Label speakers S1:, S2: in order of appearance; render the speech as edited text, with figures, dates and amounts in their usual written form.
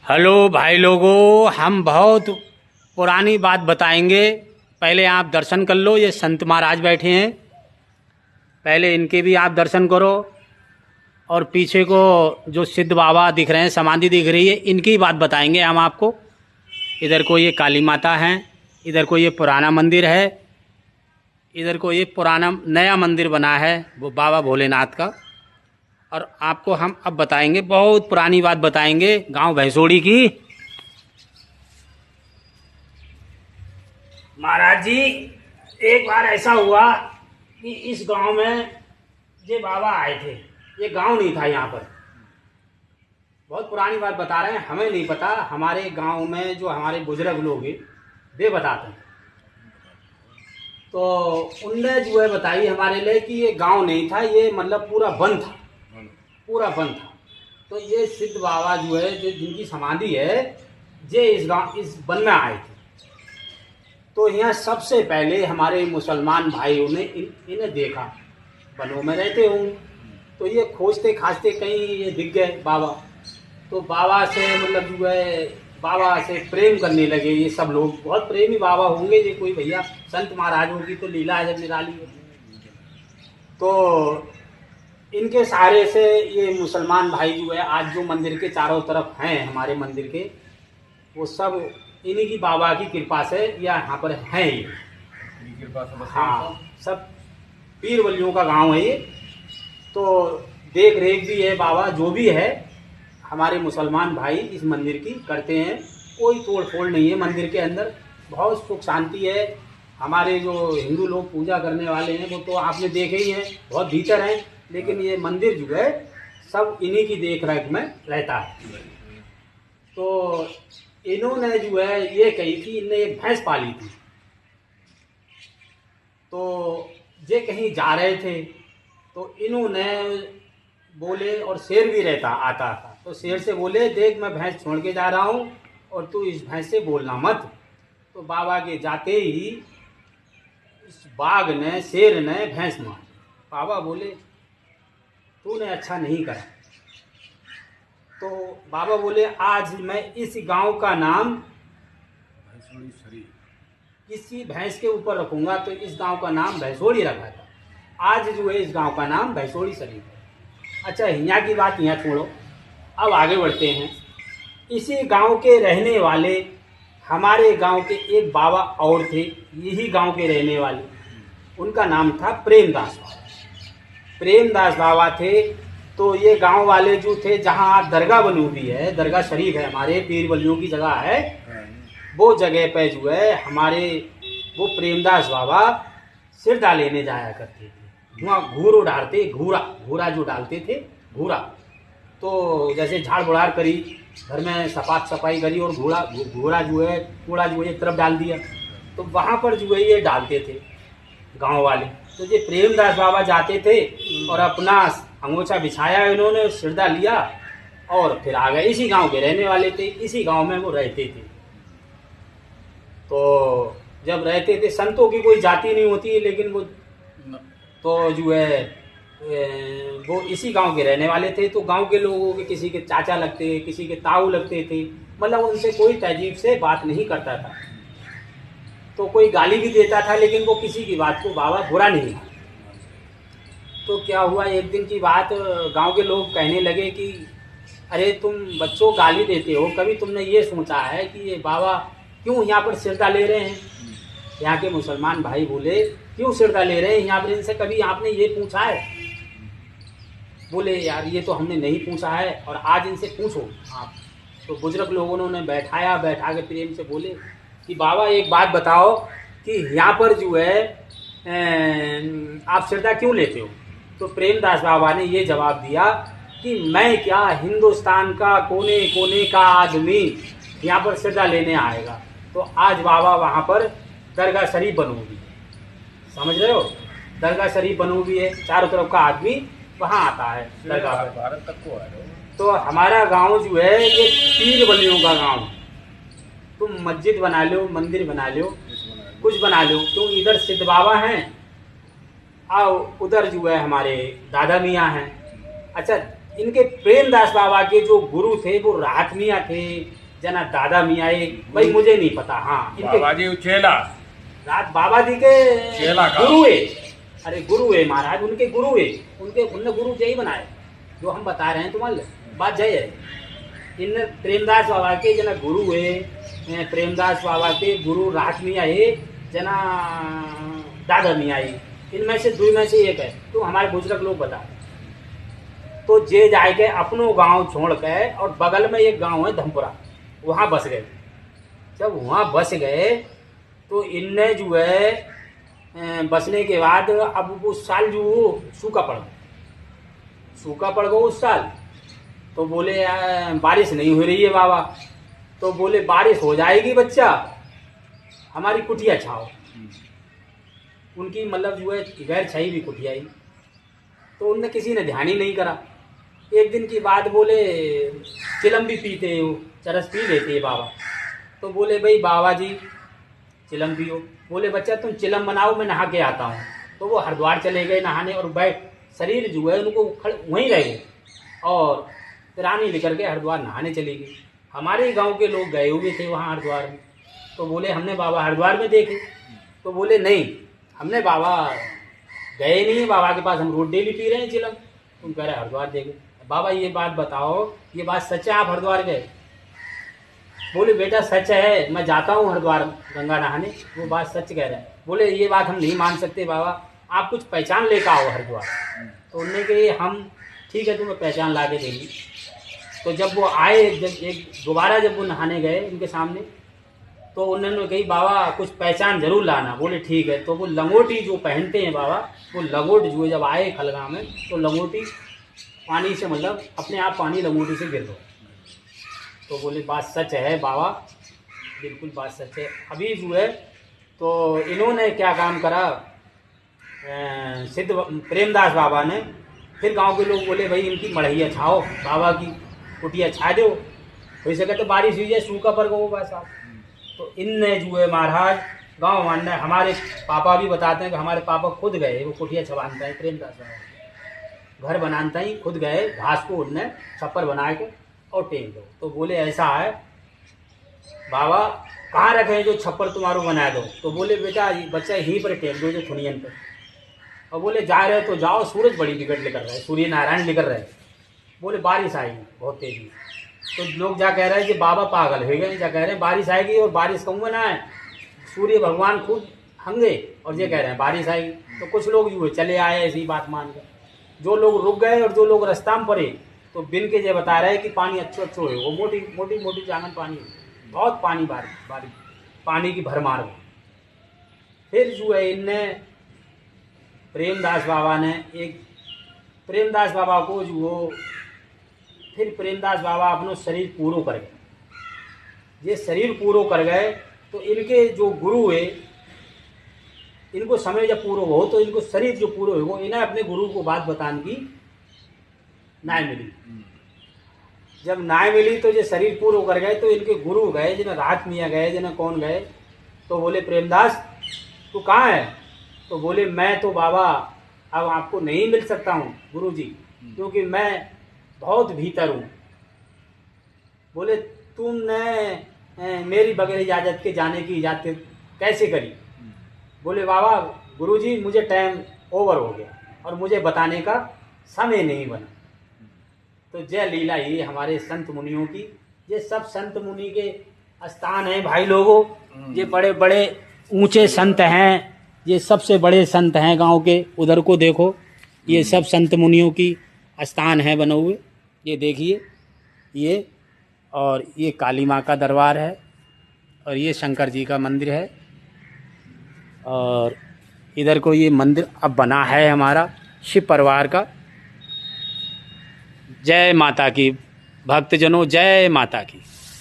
S1: Hello भाई लोगों, हम बहुत पुरानी बात बताएंगे। पहले आप दर्शन कर लो। ये संत महाराज बैठे हैं, पहले इनके भी आप दर्शन करो। और पीछे को जो सिद्ध बाबा दिख रहे हैं, समाधि दिख रही है, इनकी बात बताएंगे हम आपको। इधर को ये काली माता हैं, इधर को ये पुराना मंदिर है, इधर को ये पुराना नया मंदिर बना है वो बाबा भोलेनाथ का। और आपको हम अब बताएंगे, बहुत पुरानी बात बताएंगे गांव भैंसोड़ी की। महाराज जी, एक बार ऐसा हुआ कि इस गांव में ये बाबा आए थे। ये गांव नहीं था यहाँ पर, बहुत पुरानी बात बता रहे हैं, हमें नहीं पता। हमारे गांव में जो हमारे बुजुर्ग लोग हैं वे बताते हैं। तो उनने जो है बताई हमारे लिए कि ये गांव नहीं था, ये मतलब पूरा वन था, पूरा वन था। तो ये सिद्ध बाबा जो है, जो जिनकी समाधि है, ये इस गांव इस वन में आए थे। तो यहाँ सबसे पहले हमारे मुसलमान भाइयों ने इन्हें देखा, वनों में रहते हूँ। तो ये खोजते खाजते कहीं ये दिख गए बाबा। तो बाबा से मतलब जो है बाबा से प्रेम करने लगे। ये सब लोग बहुत प्रेमी बाबा होंगे ये, कोई भैया संत महाराज होगी तो लीला है जब निराली है। तो इनके सहारे से ये मुसलमान भाई जो है, आज जो मंदिर के चारों तरफ हैं हमारे मंदिर के, वो सब इन्हीं की बाबा की कृपा से या यहाँ पर हैं ये कृपा से। हाँ, सब पीर वलियों का गांव है ये। तो देख रेख भी है बाबा, जो भी है हमारे मुसलमान भाई इस मंदिर की करते हैं। कोई तोड़ फोड़ नहीं है मंदिर के अंदर, बहुत सुख शांति है। हमारे जो हिंदू लोग पूजा करने वाले हैं वो तो आपने देखे ही हैं, बहुत भीतर हैं। लेकिन ये मंदिर जो है सब इन्हीं की देख रेख में रहता है। तो इन्होंने जो है ये कही थी, इनने एक भैंस पाली थी। तो ये कहीं जा रहे थे तो इन्होंने बोले, और शेर भी रहता आता था, तो शेर से बोले, देख मैं भैंस छोड़ के जा रहा हूँ और तू इस भैंस से बोलना मत। तो बाबा के जाते ही इस बाघ ने, शेर ने भैंस मारी। बाबा बोले तूने अच्छा नहीं करा। तो बाबा बोले आज मैं इस गांव का नाम किसी भैंस के ऊपर रखूंगा। तो इस गांव का नाम भैंसोड़ी रखा था। आज जो है इस गांव का नाम भैंसोड़ी शरीफ है। अच्छा, यहाँ की बात यहाँ छोड़ो, अब आगे बढ़ते हैं। इसी गांव के रहने वाले हमारे गांव के एक बाबा और थे, यही गांव के रहने वाले। उनका नाम था प्रेमदास बाबा। प्रेमदास बाबा थे। तो ये गांव वाले जो थे, जहाँ दरगाह बनी हुई है, दरगाह शरीफ है, हमारे पीर वलियों की जगह है, वो जगह पे जो है हमारे वो प्रेमदास बाबा सिरदा लेने जाया करते थे। वहाँ घूर डालते, घूरा जो डालते थे, घूरा। तो जैसे झाड़ बुढ़ार करी, घर में सफाई सफाई करी और घूरा जो है, कूड़ा जो है एक तरफ डाल दिया, तो वहाँ पर जो है ये डालते थे गांव वाले। तो ये प्रेमदास बाबा जाते थे और अपना अंगोछा बिछाया, इन्होंने सिरदा लिया और फिर आ गए। इसी गांव के रहने वाले थे, इसी गांव में वो रहते थे। तो जब रहते थे, संतों की कोई जाति नहीं होती, लेकिन वो तो जो है वो इसी गांव के रहने वाले थे। तो गांव के लोगों के किसी के चाचा लगते, किसी के ताऊ लगते थे, मतलब उनसे कोई तहजीब से बात नहीं करता था। तो कोई गाली भी देता था, लेकिन वो किसी की बात को बाबा बुरा नहीं था। तो क्या हुआ, एक दिन की बात, गांव के लोग कहने लगे कि अरे तुम बच्चों गाली देते हो, कभी तुमने ये सोचा है कि ये बाबा क्यों यहाँ पर सिरदा ले रहे हैं? यहाँ के मुसलमान भाई बोले क्यों सिरदा ले रहे हैं यहाँ पर, इनसे कभी आपने ये पूछा है? बोले यार ये तो हमने नहीं पूछा है, और आज इनसे पूछो आप। तो बुजुर्ग लोगों ने उन्हें बैठा के प्रेम से बोले कि बाबा एक बात बताओ कि यहाँ पर जो है आप सिरदा क्यों लेते हो? तो प्रेमदास बाबा ने ये जवाब दिया कि मैं क्या, हिंदुस्तान का कोने कोने का आदमी यहाँ पर सिरदा लेने आएगा। तो आज बाबा वहाँ पर दरगाह शरीफ बनी हुई है, समझ रहे हो? दरगाह शरीफ बनी हुई है, चारों तरफ का आदमी वहाँ आता है दरगाह पर। भारत तक को है। तो हमारा गांव जो है ये पीर वलियों का गांव। तुम मस्जिद बना लो, मंदिर बना लो, कुछ बना लो, क्यों इधर सिद्ध बाबा हैं और उधर जो है हमारे दादा मियाँ हैं। अच्छा, इनके प्रेमदास बाबा के जो गुरु थे वो राहत मियाँ थे, जना दादा मियाँ भाई मुझे नहीं पता। हाँ इनके
S2: बाबा जी चेला,
S1: रात बाबा जी के
S2: चेला का
S1: गुरु है। अरे गुरु है महाराज, उनके गुरु है, उनने गुरु जय बनाए जो हम बता रहे हैं तुम्हारे बात जय है। इन प्रेमदास बाबा के जना गुरु है, प्रेमदास बाबा के गुरु राहत मियाँ है, जना दादा मियाँ है। इनमें से दो में से एक है। तो हमारे बुजुर्ग लोग बता तो जे जाके अपनो गांव छोड़ के और बगल में एक गांव है धमपुरा, वहाँ बस गए। जब वहाँ बस गए तो इनने जो है बसने के बाद अब उस साल जो सूखा पड़ गया उस साल। तो बोले बारिश नहीं हो रही है बाबा। तो बोले बारिश हो जाएगी बच्चा, हमारी कुटिया छाओ। उनकी मतलब जो है गैर छाई भी कुटिया ही। तो उनने किसी ने ध्यान ही नहीं करा। एक दिन की बात बोले चिलम भी पीते हो, चरस पी लेते हैं बाबा। तो बोले भाई बाबा जी चिलम पियो। बोले बच्चा तुम चिलम बनाओ, मैं नहा के आता हूँ। तो वो हरिद्वार चले गए नहाने और बैठ शरीर जो है उनको वहीं रह गए और रानी लेकर के हरिद्वार नहाने चली गई। हमारे गांव के लोग गए हुए थे वहाँ हरिद्वार में। तो बोले हमने बाबा हरिद्वार में देखे। तो बोले नहीं हमने बाबा गए नहीं है बाबा के पास, हम रोज डेली पी रहे हैं चिलम। तुम कह रहे हरिद्वार देखे। बाबा ये बात बताओ, ये बात सच है आप हरिद्वार गए? बोले बेटा सच है, मैं जाता हूँ हरिद्वार गंगा नहाने, वो बात सच कह रहे हैं। बोले ये बात हम नहीं मान सकते बाबा, आप कुछ पहचान लेकर आओ हरिद्वार। तो उन्होंने कही हम ठीक है तुम्हें पहचान ला के देंगे। तो जब वो आए, जब एक दोबारा जब वो नहाने गए उनके सामने, तो उन्होंने कही बाबा कुछ पहचान जरूर लाना। बोले ठीक है। तो वो लंगोटी जो पहनते हैं बाबा, वो लंगोट जो जब आए खलगा में तो लंगोटी पानी से मतलब अपने आप पानी लंगोटी से गिर दो। तो बोले बात सच है बाबा, बिल्कुल बात सच है। अभी जो है तो इन्होंने क्या काम करा, सिद्ध प्रेमदास बाबा ने, फिर गांव के लोग बोले भाई इनकी मढ़ैया छाओ, बाबा की कुटिया छा दो, हो सके तो बारिश हुई जाए, सूखा पर गो बस आप। तो इनने जो है महाराज गाँव मानना, हमारे पापा भी बताते हैं कि हमारे पापा खुद गए वो कुटिया छबानता है प्रेमदास बाबा, घर बनाता ही खुद गए, घास को उनने छप्पर बना के और टेक दो। तो बोले ऐसा है बाबा कहाँ रखे जो छप्पर तुम्हारो बना दो? तो बोले बेटा बच्चा यहीं पर टेक दो जो थुनियन पर। और बोले जा रहे तो जाओ, सूरज बड़ी विकट निकल रहा है, सूर्य नारायण निकल रहे। बोले बारिश आएगी बहुत तेजी। तो लोग जा कह रहे हैं कि बाबा पागल हो गए, जा कह रहे हैं बारिश आएगी और बारिश कहूँगा ना है, सूर्य भगवान खुद हंगे और ये कह रहे हैं बारिश आएगी। तो कुछ लोग जो चले आए ऐसी बात मान कर, जो लोग रुक गए और जो लोग रास्ता में पड़े तो बिन के ये बता रहे हैं कि पानी अच्छो है, वो मोटी मोटी मोटी जांगन पानी है, बहुत पानी बारिश पानी की भरमार हो। फिर जो है इनने प्रेमदास बाबा ने एक प्रेमदास बाबा को जो वो फिर प्रेमदास बाबा अपनो शरीर पूरो कर गए। ये शरीर पूरो कर गए तो इनके जो गुरु है, इनको समय जब पूरो हो तो इनको शरीर जो पूरो हो, इन्हें अपने गुरु को बात बताने की नाय मिली। जब नाय मिली तो ये शरीर पूरो कर गए तो इनके गुरु गए, जिन्हें राहत मियाँ गए, जिन्हें कौन गए, तो बोले प्रेमदास तू कहाँ है? तो बोले मैं तो बाबा अब आपको नहीं मिल सकता हूँ गुरु जी, क्योंकि मैं बहुत भीतर हूँ। बोले तुमने मेरी बगैर इजाज़त के जाने की इजाज़त कैसे करी? बोले बाबा गुरुजी मुझे टाइम ओवर हो गया और मुझे बताने का समय नहीं बना। तो जय लीला ये हमारे संत मुनियों की, ये सब संत मुनि के स्थान हैं भाई लोगों। ये बड़े बड़े ऊंचे संत हैं, ये सबसे बड़े संत हैं गांव के। उधर को देखो, ये सब संत मुनियों की स्थान हैं बने हुए। ये देखिए ये, और ये काली माँ का दरबार है और ये शंकर जी का मंदिर है। और इधर को ये मंदिर अब बना है हमारा शिव परिवार का। जय माता की भक्तजनों, जय माता की।